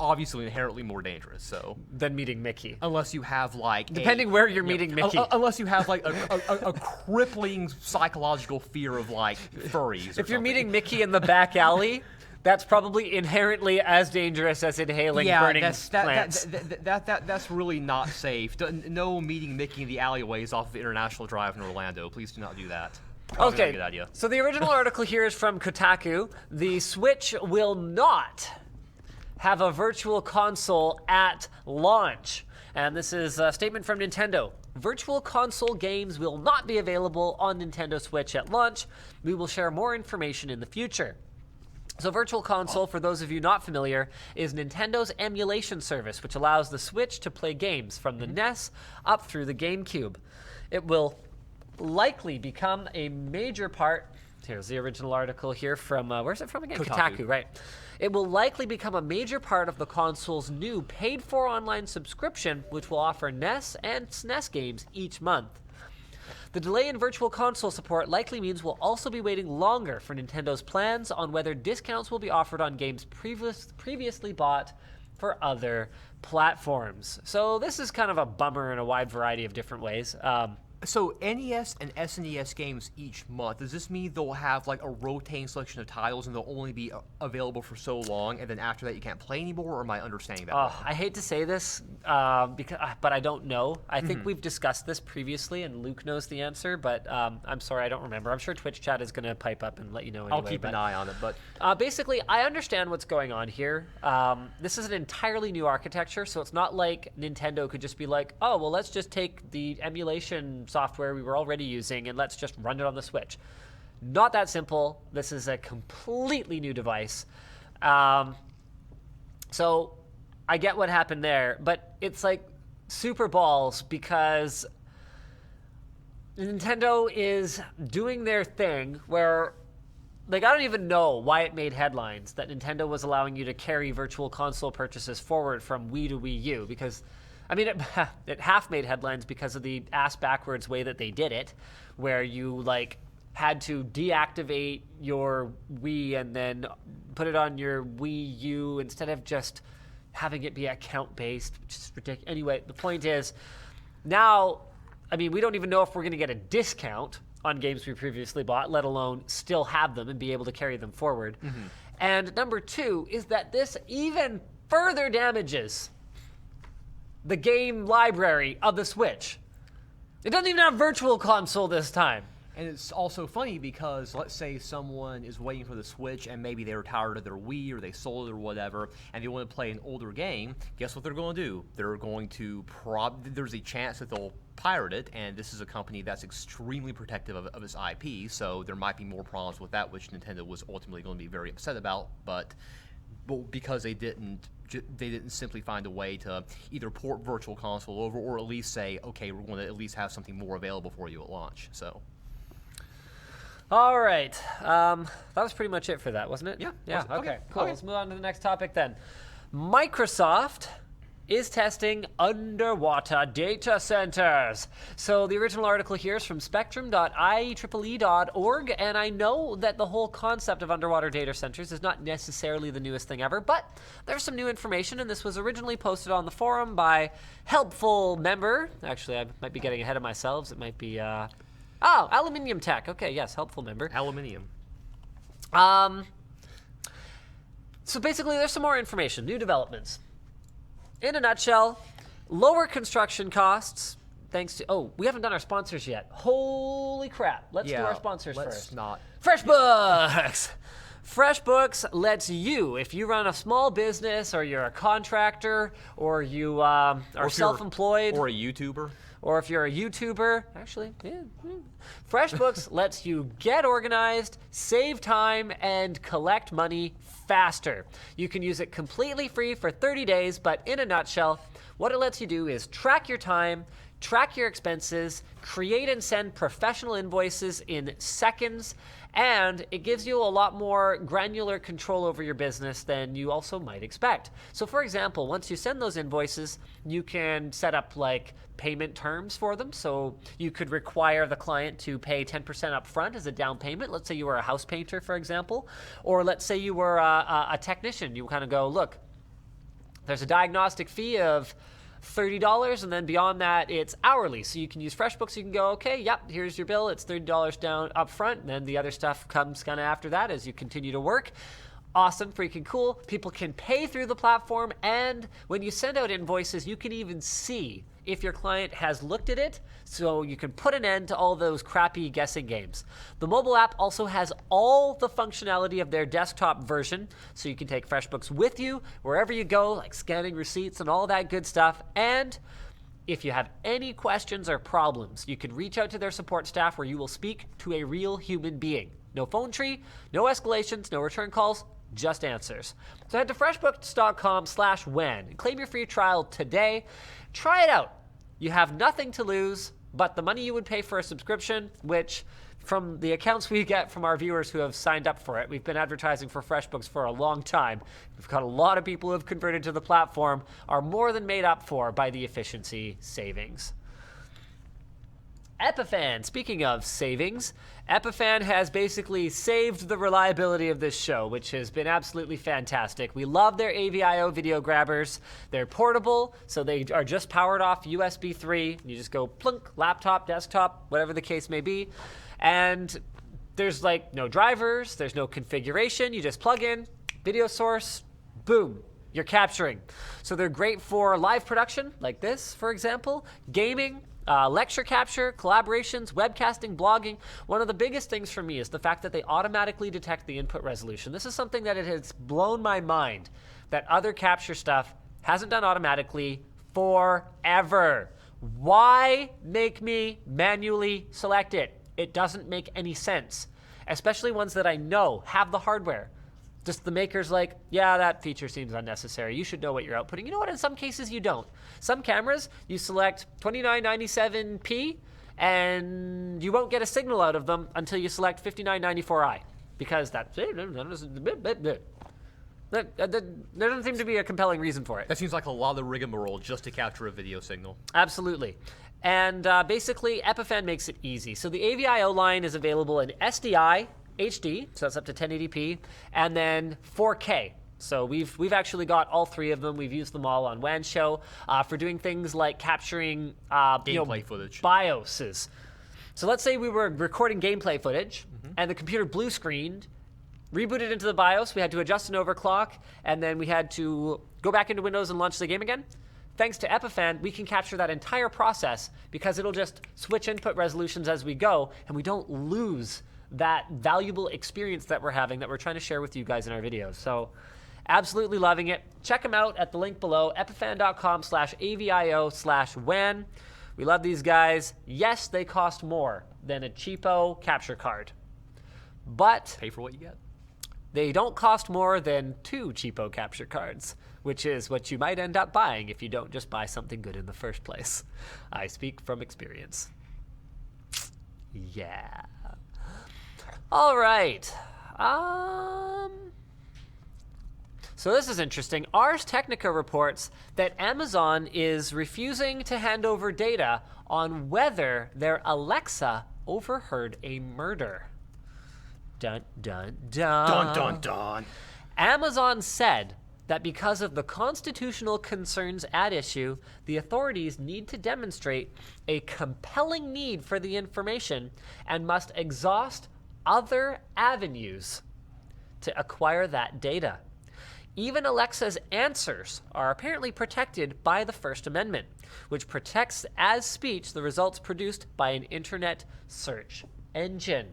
obviously inherently more dangerous. So than meeting Mickey, unless you have like depending where you're meeting Mickey, unless you have like a crippling psychological fear of like furries. If you're meeting Mickey in the back alley. That's probably inherently as dangerous as inhaling burning plants. That's really not safe. No meeting Mickey in the alleyways off of International Drive in Orlando. Please do not do that. Probably not a good idea. So the original article here is from Kotaku. The Switch will not have a virtual console at launch. And this is a statement from Nintendo. Virtual console games will not be available on Nintendo Switch at launch. We will share more information in the future. So Virtual Console, for those of you not familiar, is Nintendo's emulation service, which allows the Switch to play games from the NES up through the GameCube. It will likely become a major part. Here's the original article here from, where's it from again? Kotaku, right. It will likely become a major part of the console's new paid-for online subscription, which will offer NES and SNES games each month. The delay in Virtual Console support likely means we'll also be waiting longer for Nintendo's plans on whether discounts will be offered on games previously bought for other platforms. So this is kind of a bummer in a wide variety of different ways. So NES and SNES games each month, does this mean they'll have like a rotating selection of titles and they'll only be available for so long, and then after that you can't play anymore, or am I understanding that wrong? I hate to say this, but I don't know. I think we've discussed this previously, and Luke knows the answer, but I'm sorry, I don't remember. I'm sure Twitch chat is going to pipe up and let you know anyway. I'll keep an eye on it, but... basically, I understand what's going on here. This is an entirely new architecture, so it's not like Nintendo could just be like, oh, well, let's just take the emulation software we were already using and let's just run it on the Switch. Not that simple. This is a completely new device. So I get what happened there, but it's like super balls because Nintendo is doing their thing where like I don't even know why it made headlines that Nintendo was allowing you to carry Virtual Console purchases forward from Wii to Wii U, because I mean, it half made headlines because of the ass-backwards way that they did it, where you, like, had to deactivate your Wii and then put it on your Wii U instead of just having it be account-based, which is ridiculous. Anyway, the point is, now, I mean, we don't even know if we're going to get a discount on games we previously bought, let alone still have them and be able to carry them forward. And number two is that this even further damages the game library of the Switch. It doesn't even have Virtual Console this time. And it's also funny because let's say someone is waiting for the Switch and maybe they were tired of their Wii or they sold it or whatever, and they want to play an older game. Guess what they're going to do? They're going to there's a chance that they'll pirate it, and this is a company that's extremely protective of its IP, so there might be more problems with that, which Nintendo was ultimately going to be very upset about. But because they didn't simply find a way to either port Virtual Console over or at least say, okay, we're going to at least have something more available for you at launch. So. All right. That was pretty much it for that, wasn't it? Yeah. Yeah. Okay. Cool. Okay. Let's move on to the next topic then. Microsoft is testing underwater data centers. So the original article here is from spectrum.ieee.org, and I know that the whole concept of underwater data centers is not necessarily the newest thing ever, but there's some new information, and this was originally posted on the forum by helpful member. Actually, I might be getting ahead of myself. It might be Aluminium Tech. Okay, yes, helpful member. Aluminium. So basically, there's some more information, new developments. In a nutshell, lower construction costs, thanks to... Oh, we haven't done our sponsors yet. Holy crap. Let's do our sponsors first. Not. Freshbooks! Freshbooks lets you, if you run a small business or you're a contractor or you are self-employed... Or a YouTuber. Or if you're a YouTuber, actually, FreshBooks lets you get organized, save time, and collect money faster. You can use it completely free for 30 days, but in a nutshell, what it lets you do is track your time, track your expenses, create and send professional invoices in seconds, and it gives you a lot more granular control over your business than you also might expect. So for example, once you send those invoices, you can set up like payment terms for them. So you could require the client to pay 10% up front as a down payment. Let's say you were a house painter, for example, or let's say you were a technician. You kind of go, look, there's a diagnostic fee of $30, and then beyond that, it's hourly. So you can use FreshBooks. You can go, okay, yep, here's your bill. It's $30 down up front, and then the other stuff comes kind of after that as you continue to work. Awesome, freaking cool. People can pay through the platform, and when you send out invoices, you can even see if your client has looked at it, so you can put an end to all those crappy guessing games. The mobile app also has all the functionality of their desktop version, so you can take FreshBooks with you wherever you go, like scanning receipts and all that good stuff. And if you have any questions or problems, you can reach out to their support staff where you will speak to a real human being. No phone tree, no escalations, no return calls, just answers. So head to freshbooks.com/WAN and claim your free trial today. Try it out. You have nothing to lose but the money you would pay for a subscription, which from the accounts we get from our viewers who have signed up for it, we've been advertising for FreshBooks for a long time. We've got a lot of people who have converted to the platform, are more than made up for by the efficiency savings. Epiphan, speaking of savings, Epiphan has basically saved the reliability of this show, which has been absolutely fantastic. We love their AVIO video grabbers. They're portable, so they are just powered off USB 3. You just go plunk, laptop, desktop, whatever the case may be. And there's like no drivers, there's no configuration. You just plug in, video source, boom. You're capturing. So they're great for live production, like this, for example, gaming, lecture capture, collaborations, webcasting, blogging. One of the biggest things for me is the fact that they automatically detect the input resolution. This is something that it has blown my mind that other capture stuff hasn't done automatically forever. Why make me manually select it? It doesn't make any sense, especially ones that I know have the hardware. Just the maker's like, yeah, that feature seems unnecessary. You should know what you're outputting. You know what? In some cases, you don't. Some cameras, you select 2997p, and you won't get a signal out of them until you select 5994i, because there doesn't seem to be a compelling reason for it. That seems like a lot of rigmarole just to capture a video signal. Absolutely. And basically, Epiphan makes it easy. So the AVIO line is available in SDI, HD, so that's up to 1080p, and then 4K. So we've actually got all three of them. We've used them all on WAN Show for doing things like capturing gameplay footage, BIOSes. So let's say we were recording gameplay footage, and the computer blue screened, rebooted into the BIOS. We had to adjust an overclock, and then we had to go back into Windows and launch the game again. thanks to Epiphan, we can capture that entire process because it'll just switch input resolutions as we go, and we don't lose that valuable experience that we're having that we're trying to share with you guys in our videos. So absolutely loving it. Check them out at the link below, epiphan.com/avio/WAN. We love these guys. Yes, they cost more than a cheapo capture card, but Pay for what you get. they don't cost more than 2 cheapo capture cards, which is what you might end up buying if you don't just buy something good in the first place. I speak from experience. Yeah. All right. So this is interesting. Ars Technica reports that Amazon is refusing to hand over data on whether their Alexa overheard a murder. Dun, dun, dun. Dun, dun, dun. Amazon said that because of the constitutional concerns at issue, the authorities need to demonstrate a compelling need for the information and must exhaust other avenues to acquire that data. Even Alexa's answers are apparently protected by the First Amendment, which protects as speech the results produced by an internet search engine.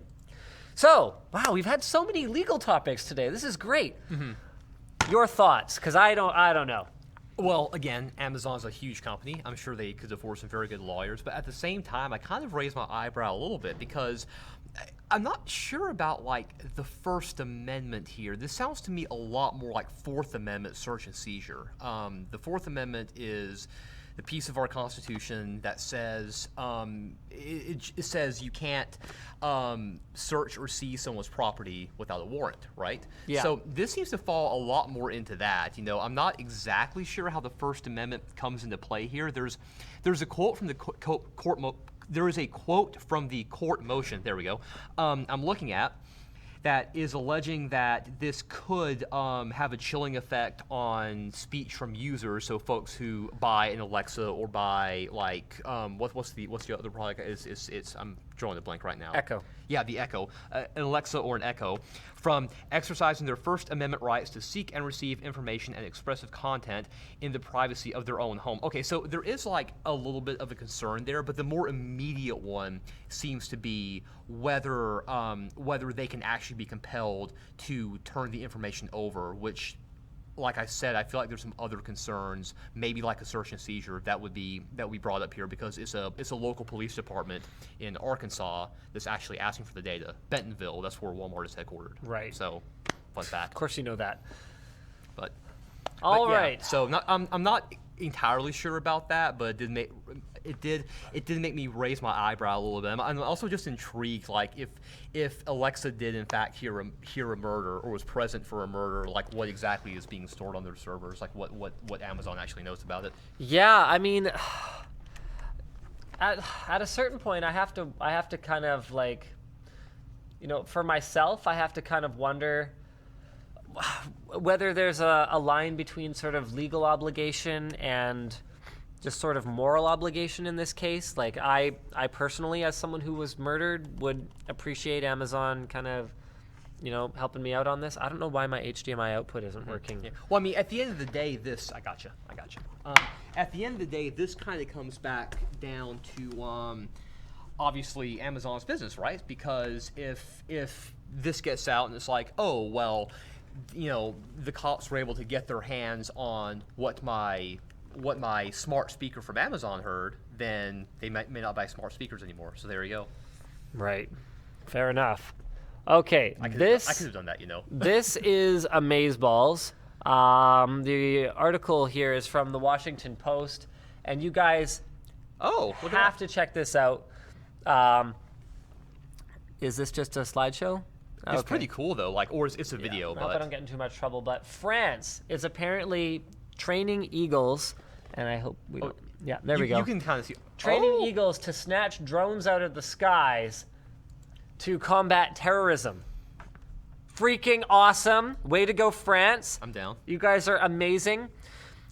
So, wow, we've had so many legal topics today. This is great. Your thoughts? Because I don't know. Well, again, Amazon's a huge company. I'm sure they could afford some very good lawyers, but at the same time, I kind of raised my eyebrow a little bit because I'm not sure about like the First Amendment here. This sounds to me a lot more like Fourth Amendment search and seizure. The Fourth Amendment is the piece of our Constitution that says it says you can't search or seize someone's property without a warrant, right? Yeah. So this seems to fall a lot more into that. You know, I'm not exactly sure how the First Amendment comes into play here. There's a quote from the there is a quote from the court motion. There we go. I'm looking at. That is alleging that this could have a chilling effect on speech from users. So folks who buy an Alexa or buy like what's the other product? It's I'm drawing a blank right now. Echo. Yeah, the Echo, an Alexa or an Echo, from exercising their First Amendment rights to seek and receive information and expressive content in the privacy of their own home. Okay, so there is like a little bit of a concern there, but the more immediate one seems to be whether they can actually be compelled to turn the information over, which, like I said, I feel like there's some other concerns, maybe like a search and seizure that would be brought up here because it's a local police department in Arkansas that's actually asking for the data. Bentonville, that's where Walmart is headquartered. Right. So, fun fact. Of course you know that. But All yeah, right. So I'm not entirely sure about that, but it did make me raise my eyebrow a little bit. I'm also just intrigued, like if Alexa did in fact hear a murder or was present for a murder, like what exactly is being stored on their servers, like what Amazon actually knows about it. Yeah, I mean, at a certain point, I have to kind of like, you know, for myself, I have to kind of wonder whether there's a line between sort of legal obligation and just sort of moral obligation in this case. Like I personally, as someone who was murdered, would appreciate Amazon kind of, you know, helping me out on this. I don't know why my HDMI output isn't working. Yeah. Well, I mean, at the end of the day, I gotcha. At the end of the day, this kind of comes back down to obviously Amazon's business, right? Because if this gets out and it's like, oh well, you know, the cops were able to get their hands on what my smart speaker from Amazon heard, then they may not buy smart speakers anymore. So there you go. Right. Fair enough. Okay. I could have done that, you know. This is Amazeballs. The article here is from the Washington Post, and you guys have to check this out. Is this just a slideshow? It's pretty cool though, like, or it's a video. I hope I don't get in too much trouble, but France is apparently training eagles, and I hope we don't. Yeah, there we go. You can kind of see. Training eagles to snatch drones out of the skies to combat terrorism. Freaking awesome. Way to go, France. I'm down. You guys are amazing.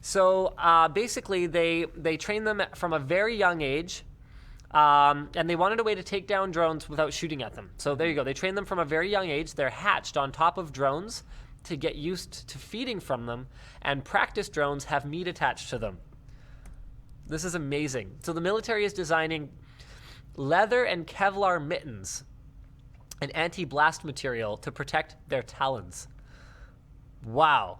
So basically, they train them from a very young age, and they wanted a way to take down drones without shooting at them. So there you go. They train them from a very young age. They're hatched on top of drones to get used to feeding from them, and practice drones have meat attached to them. This is amazing. So the military is designing leather and Kevlar mittens, an anti-blast material to protect their talons. Wow.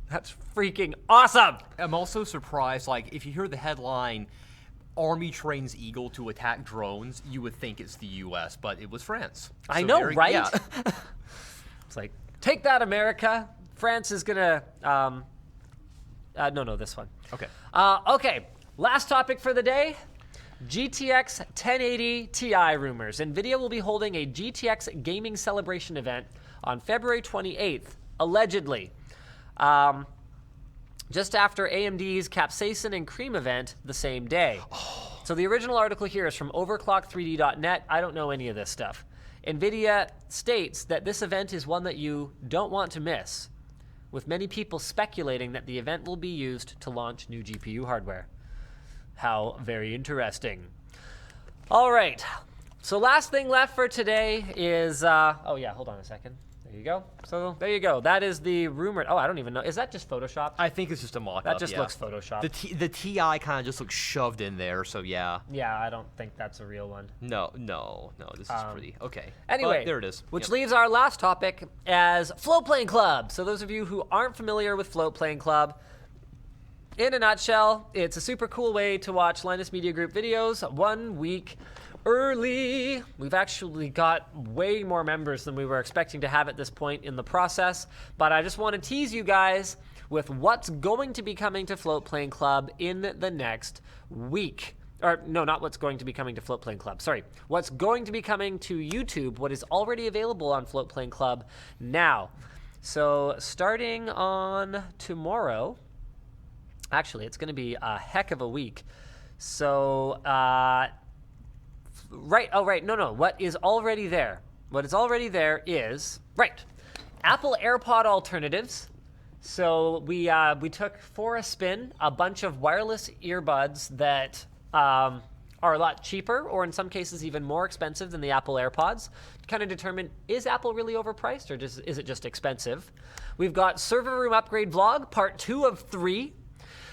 That's freaking awesome. I'm also surprised, like, if you hear the headline, Army trains Eagle to attack drones, you would think it's the U.S., but it was France. I So know, very- right? yeah. It's like, take that, America. France is gonna, no, this one. Okay. Okay, last topic for the day. GTX 1080 Ti rumors. NVIDIA will be holding a GTX gaming celebration event on February 28th, allegedly. Just after AMD's Capsaicin and Cream event the same day. So the original article here is from overclock3d.net. I don't know any of this stuff. NVIDIA states that this event is one that you don't want to miss, with many people speculating that the event will be used to launch new GPU hardware. How very interesting. All right. So last thing left for today is, oh yeah, hold on a second. There you go. So there you go. That is the rumored. Oh, I don't even know. Is that just Photoshopped? I think it's just a mock-up. That just yeah. looks Photoshopped. The TI kind of just looks shoved in there, so yeah. Yeah, I don't think that's a real one. No, this is pretty. Okay. Anyway, But there it is. Which Yep. leaves our last topic as Floatplane Club. So those of you who aren't familiar with Floatplane Club, in a nutshell, it's a super cool way to watch Linus Media Group videos 1 week early. We've actually got way more members than we were expecting to have at this point in the process, but I just want to tease you guys with what's going to be coming to Floatplane Club in the next week. Or no, not what's going to be coming to Floatplane Club. Sorry. What's going to be coming to YouTube, what is already available on Floatplane Club now. So starting on tomorrow, actually, it's going to be a heck of a week. So, what is already there? What is already there is, Apple AirPod alternatives. So we took for a spin a bunch of wireless earbuds that are a lot cheaper, or in some cases even more expensive than the Apple AirPods, to kind of determine, is Apple really overpriced, or is it just expensive? We've got Server Room Upgrade Vlog, part 2 of 3.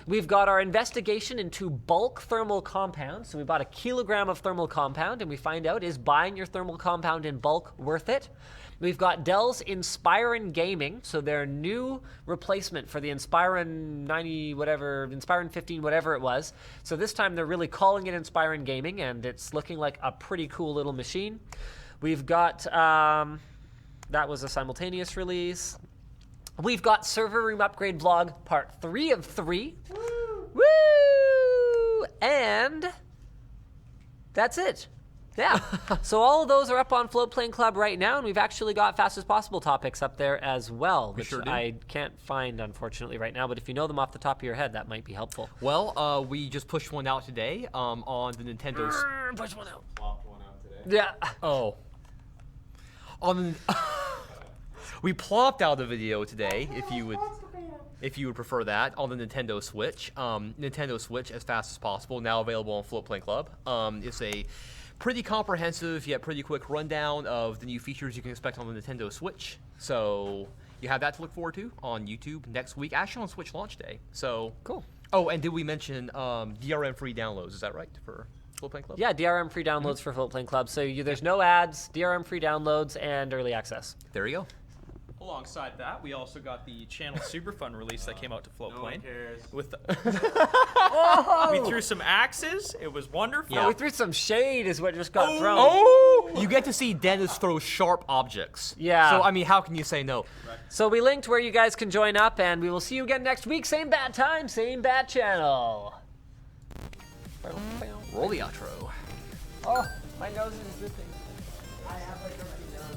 We've got our investigation into bulk thermal compounds. So we bought 1 kilogram of thermal compound, and we find out, is buying your thermal compound in bulk worth it? We've got Dell's Inspiron Gaming, so their new replacement for the Inspiron 90 whatever, Inspiron 15 whatever it was. So this time they're really calling it Inspiron Gaming, and it's looking like a pretty cool little machine. We've got, that was a simultaneous release. We've got Server Room Upgrade Vlog part 3 of 3. Woo! And that's it. Yeah. So all of those are up on Floatplane Club right now, and we've actually got Fastest Possible topics up there as well, which sure do. I can't find, unfortunately, right now. But if you know them off the top of your head, that might be helpful. Well, we just pushed one out today on the Nintendo. Push one out. Plopped one out today. Yeah. Oh. On the. We plopped out a video today, if you would prefer that, on the Nintendo Switch. Nintendo Switch as fast as possible, now available on Floatplane Club. It's a pretty comprehensive yet pretty quick rundown of the new features you can expect on the Nintendo Switch. So you have that to look forward to on YouTube next week, actually on Switch launch day. So Cool. Oh, and did we mention DRM free downloads? Is that right for Floatplane Club? Yeah, DRM free downloads for Floatplane Club. So there's no ads, DRM free downloads, and early access. There you go. Alongside that, we also got the Channel Super Fun release that came out to Floatplane. No one cares. With the we threw some axes. It was wonderful. Yeah, we threw some shade is what just got thrown. Oh! You get to see Dennis throw sharp objects. Yeah. So, I mean, how can you say no? So we linked where you guys can join up, and we will see you again next week. Same bat time, same bat channel. Roll the outro. Oh, my nose is dripping. I have like a runny nose.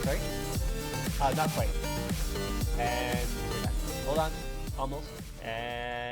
Sorry? Not quite. And hold on. Almost. And